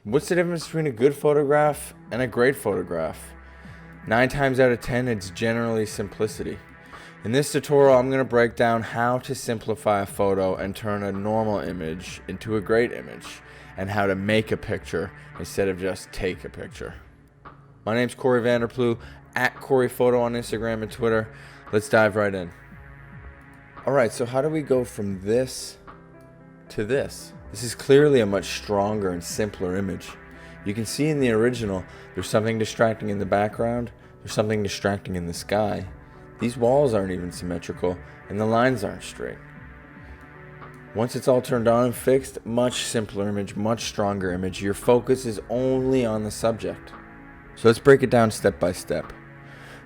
What's the difference between a good photograph and a great photograph? 9 times out of 10, it's generally simplicity. In this tutorial, I'm going to break down how to simplify a photo and turn a normal image into a great image, and how to make a picture instead of just take a picture. My name's Corey Vanderplu, at CoreyPhoto on Instagram and Twitter. Let's dive right in. Alright, so how do we go from this to this? This is clearly a much stronger and simpler image. You can see in the original, there's something distracting in the background, there's something distracting in the sky. These walls aren't even symmetrical, and the lines aren't straight. Once it's all turned on and fixed, much simpler image, much stronger image. Your focus is only on the subject. So let's break it down step by step.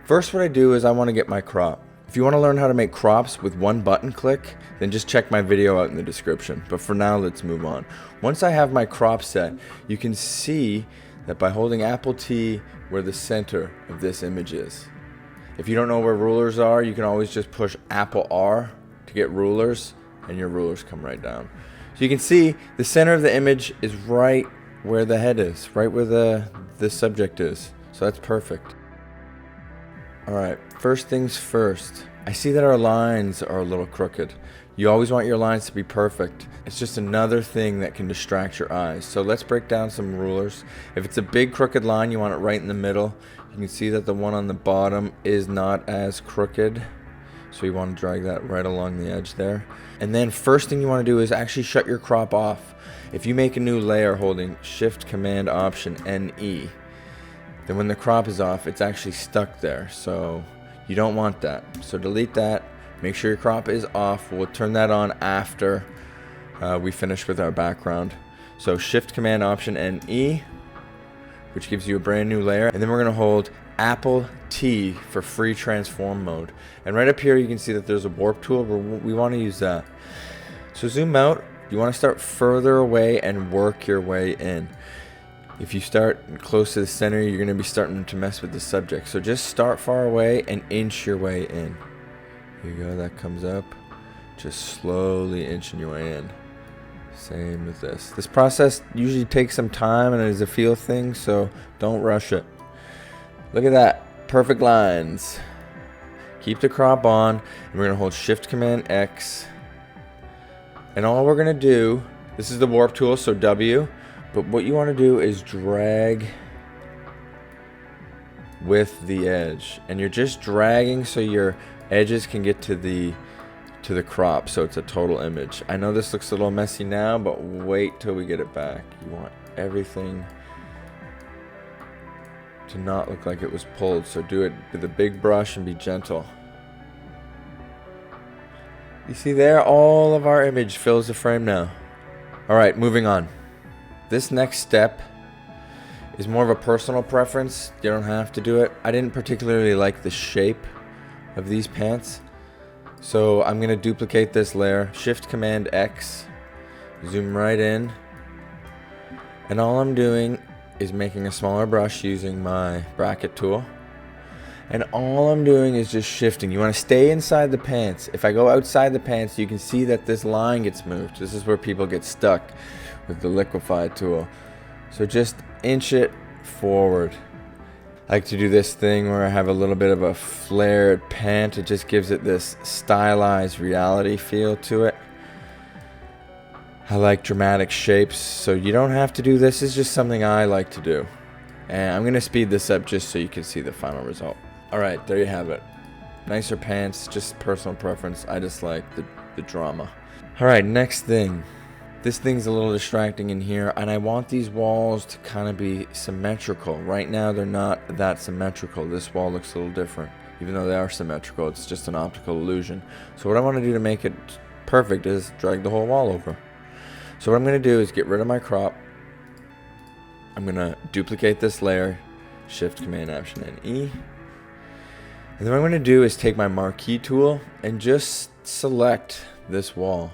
First, what I do is I want to get my crop. If you want to learn how to make crops with one button click, then just check my video out in the description. But for now, let's move on. Once I have my crop set, you can see that by holding Apple T where the center of this image is. If you don't know where rulers are, you can always just push Apple R to get rulers, and your rulers come right down. So you can see the center of the image is right where the head is, right where the subject is. So that's perfect. Alright, first things first. I see that our lines are a little crooked. You always want your lines to be perfect. It's just another thing that can distract your eyes. So let's break down some rulers. If it's a big crooked line, you want it right in the middle. You can see that the one on the bottom is not as crooked. So you want to drag that right along the edge there. And then first thing you want to do is actually shut your crop off. If you make a new layer holding Shift Command Option NE, then when the crop is off, it's actually stuck there. So you don't want that. So delete that. Make sure your crop is off. We'll turn that on after we finish with our background. So Shift Command Option NE, which gives you a brand new layer. And then we're going to hold Apple T for free transform mode. And right up here you can see that there's a warp tool. We want to use that. So zoom out. You want to start further away and work your way in. If you start close to the center, you're going to be starting to mess with the subject. So just start far away and inch your way in. Here you go, that comes up. Just slowly inching your way in. Same with this. This process usually takes some time and it is a feel thing, so don't rush it. Look at that. Perfect lines. Keep the crop on, and we're going to hold Shift Command X. And all we're going to do, this is the warp tool, so W. But what you want to do is drag with the edge, and you're just dragging so your edges can get to the crop, so it's a total image. I know this looks a little messy now, but wait till we get it back. You want everything to not look like it was pulled, so do it with a big brush and be gentle. You see there, all of our image fills the frame now. Alright, moving on. This next step is more of a personal preference. You don't have to do it. I didn't particularly like the shape of these pants, so I'm going to duplicate this layer. Shift Command X, zoom right in, and all I'm doing is making a smaller brush using my bracket tool, and all I'm doing is just shifting. You want to stay inside the pants. If I go outside the pants, you can see that this line gets moved. This is where people get stuck with the liquefy tool. So just inch it forward. I like to do this thing where I have a little bit of a flared pant. It just gives it this stylized reality feel to it. I like dramatic shapes, so you don't have to do this. It's just something I like to do. And I'm going to speed this up just so you can see the final result. Alright, there you have it. Nicer pants, just personal preference. I just like the drama. Alright, next thing. This thing's a little distracting in here, and I want these walls to kind of be symmetrical. Right now they're not that symmetrical. This wall looks a little different. Even though they are symmetrical, it's just an optical illusion. So what I want to do to make it perfect is drag the whole wall over. So what I'm going to do is get rid of my crop. I'm going to duplicate this layer, Shift Command Option and E. And then what I'm going to do is take my marquee tool and just select this wall,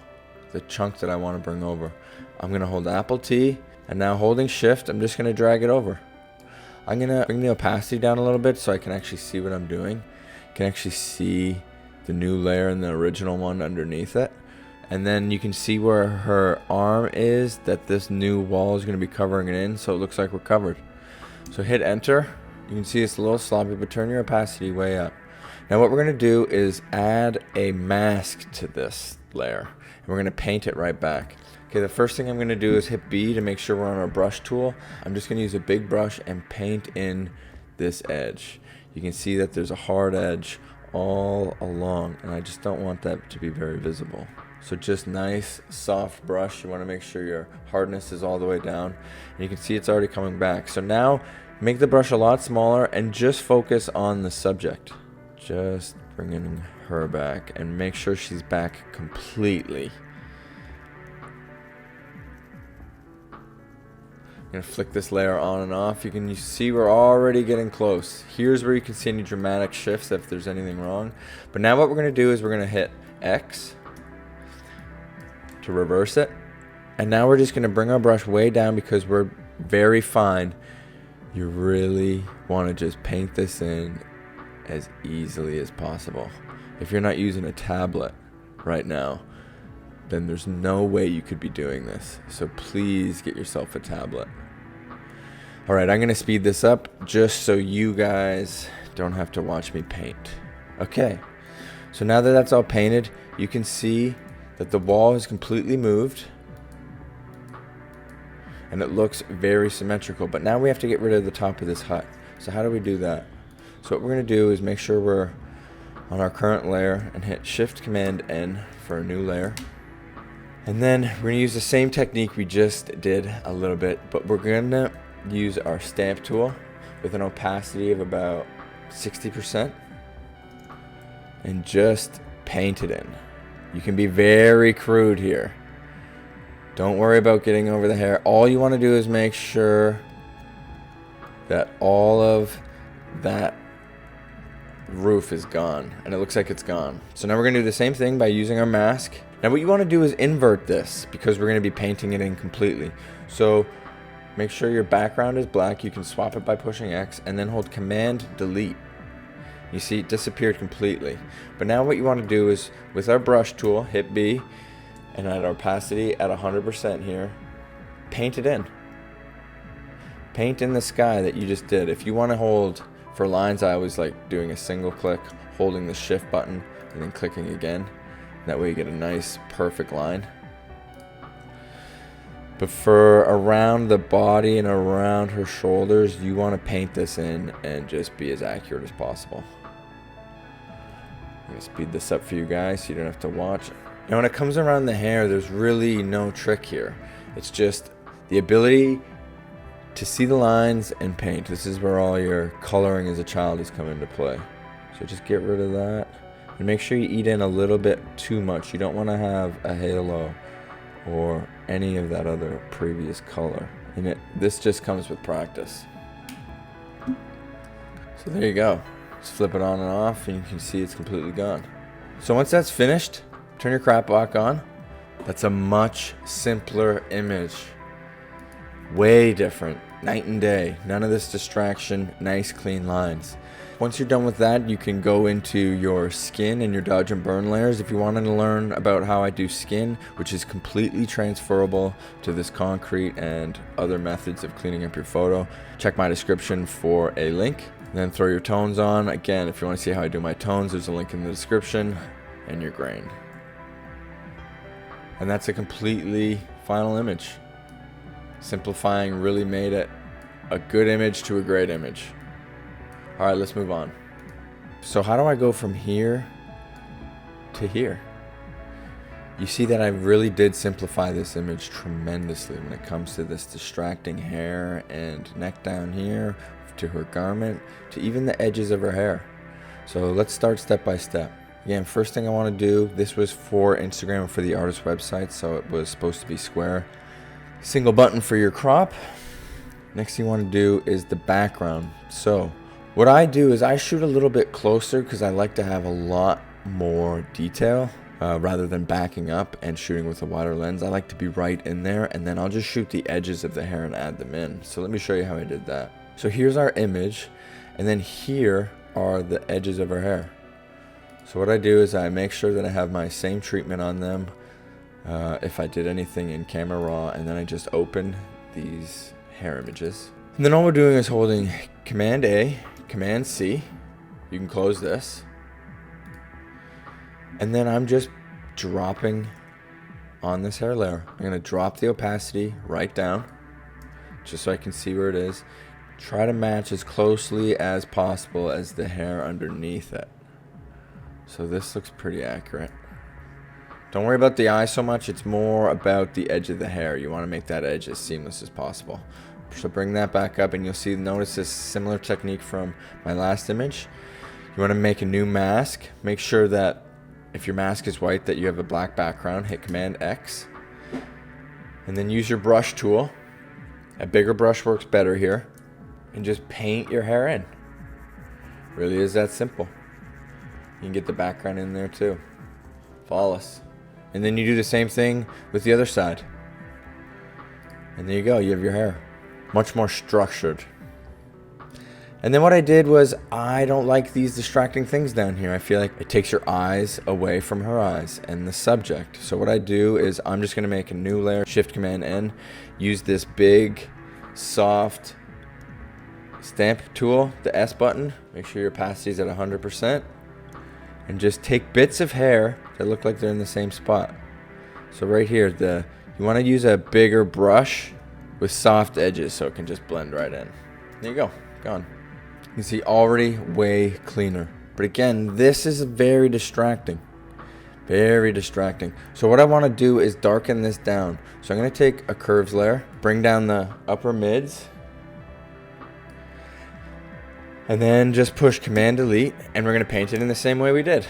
the chunk that I want to bring over. I'm going to hold Apple T, and now holding Shift, I'm just going to drag it over. I'm going to bring the opacity down a little bit so I can actually see what I'm doing. You can actually see the new layer and the original one underneath it. And then you can see where her arm is, that this new wall is going to be covering it in, so it looks like we're covered. So hit enter. You can see it's a little sloppy, but turn your opacity way up. Now what we're going to do is add a mask to this layer, and we're going to paint it right back. Okay, the first thing I'm going to do is hit B to make sure we're on our brush tool. I'm just going to use a big brush and paint in this edge. You can see that there's a hard edge all along, and I just don't want that to be very visible. So just nice soft brush. You want to make sure your hardness is all the way down, and you can see it's already coming back. So now make the brush a lot smaller and just focus on the subject. Just bringing her back and make sure she's back completely. I'm gonna flick this layer on and off. You can see we're already getting close. Here's where you can see any dramatic shifts if there's anything wrong. But now what we're gonna do is we're gonna hit X to reverse it. And now we're just gonna bring our brush way down because we're very fine. You really wanna just paint this in as easily as possible. If you're not using a tablet right now, then there's no way you could be doing this. So please get yourself a tablet. All right, I'm gonna speed this up just so you guys don't have to watch me paint. Okay, so now that that's all painted, you can see that the wall is completely moved and it looks very symmetrical, but now we have to get rid of the top of this hut. So how do we do that? So what we're gonna do is make sure we're on our current layer and hit Shift Command N for a new layer. And then we're gonna use the same technique we just did a little bit, but we're gonna use our stamp tool with an opacity of about 60% and just paint it in. You can be very crude here. Don't worry about getting over the hair. All you wanna do is make sure that all of that roof is gone, and it looks like it's gone. So now we're gonna do the same thing by using our mask. Now what you want to do is invert this because we're going to be painting it in completely. So make sure your background is black. You can swap it by pushing X and then hold Command Delete. You see it disappeared completely. But now what you want to do is with our brush tool, hit B and at our opacity at 100% here, paint it in. Paint in the sky that you just did. If you want to hold for lines, I always like doing a single click, holding the Shift button and then clicking again. That way you get a nice perfect line. But for around the body and around her shoulders, you want to paint this in and just be as accurate as possible. I'm going to speed this up for you guys so you don't have to watch. Now when it comes around the hair, there's really no trick here. It's just the ability to see the lines and paint. This is where all your coloring as a child has come into play. So just get rid of that. And make sure you eat in a little bit too much. You don't want to have a halo or any of that other previous color. And this just comes with practice. So there you go. Just flip it on and off and you can see it's completely gone. So once that's finished, turn your crop block on. That's a much simpler image. Way different. Night and day. None of this distraction. Nice clean lines. Once you're done with that, you can go into your skin and your dodge and burn layers. If you want to learn about how I do skin, which is completely transferable to this concrete and other methods of cleaning up your photo, check my description for a link. And then throw your tones on. Again, if you want to see how I do my tones, there's a link in the description, and your grain. And that's a completely final image. Simplifying really made it a good image to a great image. All right, let's move on. So how do I go from here to here? You see that I really did simplify this image tremendously when it comes to this distracting hair and neck down here, to her garment, to even the edges of her hair. So let's start step by step. Again, first thing I want to do, this was for Instagram and for the artist website, so it was supposed to be square. Single button for your crop. Next thing you want to do is the background. So what I do is I shoot a little bit closer because I like to have a lot more detail rather than backing up and shooting with a wider lens. I like to be right in there, and then I'll just shoot the edges of the hair and add them in. So let me show you how I did that. So here's our image, and then here are the edges of her hair. So what I do is I make sure that I have my same treatment on them. if I did anything in Camera Raw, and then I just open these hair images. And then all we're doing is holding Command A, Command C. You can close this. And then I'm just dropping on this hair layer. I'm going to drop the opacity right down, just so I can see where it is. Try to match as closely as possible as the hair underneath it. So this looks pretty accurate. Don't worry about the eye so much, it's more about the edge of the hair. You want to make that edge as seamless as possible. So bring that back up and you'll see, notice this similar technique from my last image. You want to make a new mask. Make sure that if your mask is white, that you have a black background. Hit Command X. And then use your brush tool. A bigger brush works better here. And just paint your hair in. Really is that simple. You can get the background in there too. Flawless. And then you do the same thing with the other side. And there you go, you have your hair. Much more structured. And then what I did was, I don't like these distracting things down here. I feel like it takes your eyes away from her eyes and the subject. So what I do is, I'm just gonna make a new layer, Shift Command N, use this big, soft stamp tool, the S button, make sure your opacity is at 100%, and just take bits of hair that look like they're in the same spot. So right here, you want to use a bigger brush with soft edges so it can just blend right in. There you go, gone. You can see already way cleaner. But again, this is very distracting. Very distracting. So what I want to do is darken this down. So I'm going to take a curves layer, bring down the upper mids, and then just push Command Delete, and we're going to paint it in the same way we did.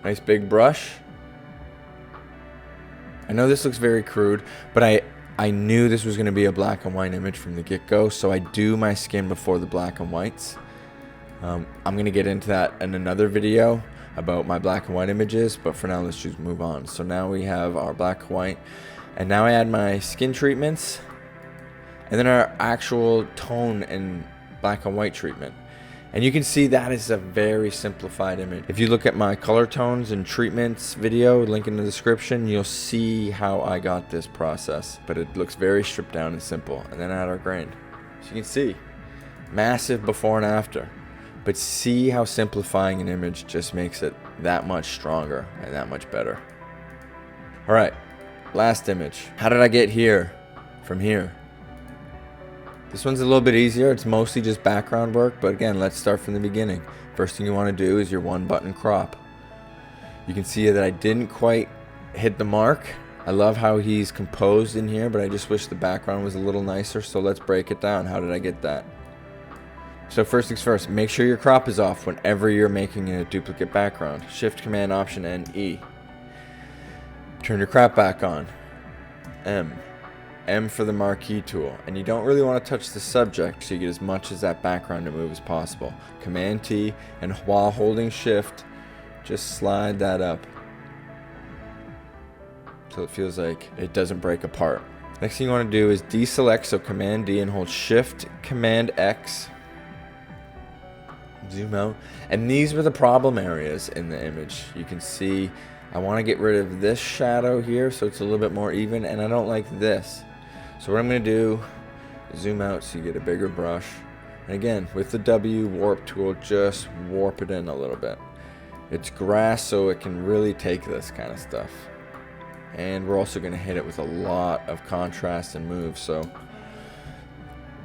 Nice big brush. I know this looks very crude, but I knew this was going to be a black and white image from the get-go, so I do my skin before the black and whites. I'm going to get into that in another video about my black and white images, but for now let's just move on. So now we have our black and white, and now I add my skin treatments, and then our actual tone and black and white treatment. And you can see that is a very simplified image. If you look at my color tones and treatments video, link in the description, you'll see how I got this process. But it looks very stripped down and simple. And then add our grain. So you can see, massive before and after. But see how simplifying an image just makes it that much stronger and that much better. Alright, last image. How did I get here from here? This one's a little bit easier. It's mostly just background work, but again, let's start from the beginning. First thing you want to do is your one button crop. You can see that I didn't quite hit the mark. I love how he's composed in here, but I just wish the background was a little nicer, so let's break it down. How did I get that? So first things first, make sure your crop is off whenever you're making a duplicate background. Shift Command Option N E. Turn your crop back on. M for the marquee tool, and you don't really want to touch the subject so you get as much as that background to move as possible. Command T, and while holding Shift, just slide that up so it feels like it doesn't break apart. Next thing you want to do is deselect, so Command D, and hold Shift Command X. Zoom out, and these were the problem areas in the image. You can see I want to get rid of this shadow here so it's a little bit more even, and I don't like this. So what I'm going to do is zoom out so you get a bigger brush, and again with the W warp tool, just warp it in a little bit. It's grass, so it can really take this kind of stuff, and we're also going to hit it with a lot of contrast and move, so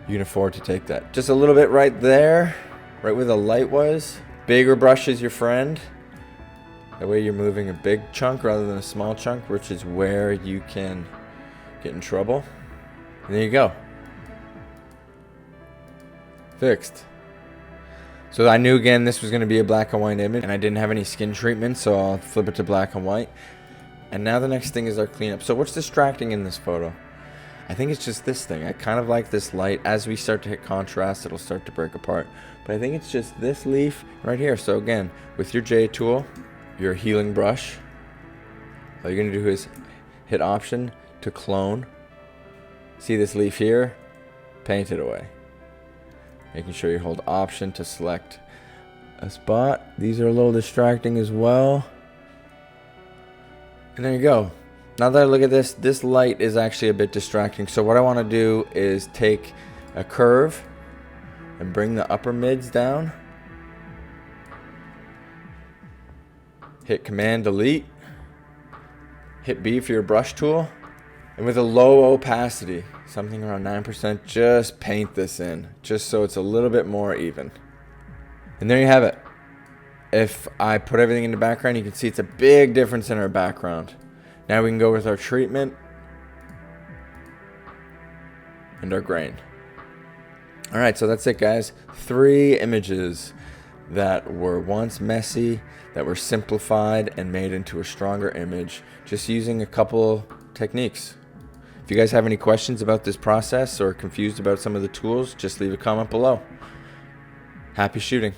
you can afford to take that just a little bit right there, right where the light was. Bigger brush is your friend. That way you're moving a big chunk rather than a small chunk, which is where you can get in trouble. And there you go. Fixed. So I knew again this was going to be a black and white image, and I didn't have any skin treatment, so I'll flip it to black and white. And now the next thing is our cleanup. So what's distracting in this photo? I think it's just this thing. I kind of like this light. As we start to hit contrast, it'll start to break apart. But I think it's just this leaf right here. So again, with your J tool, your healing brush, all you're going to do is hit Option to clone. See this leaf here? Paint it away. Making sure you hold Option to select a spot. These are a little distracting as well. And there you go. Now that I look at this light is actually a bit distracting. So what I want to do is take a curve and bring the upper mids down. Hit Command Delete. Hit B for your brush tool. And with a low opacity, something around 9%, just paint this in, just so it's a little bit more even. And there you have it. If I put everything in the background, you can see it's a big difference in our background. Now we can go with our treatment and our grain. All right, so that's it, guys. 3 images that were once messy, that were simplified and made into a stronger image, just using a couple techniques. If you guys have any questions about this process or confused about some of the tools, just leave a comment below. Happy shooting.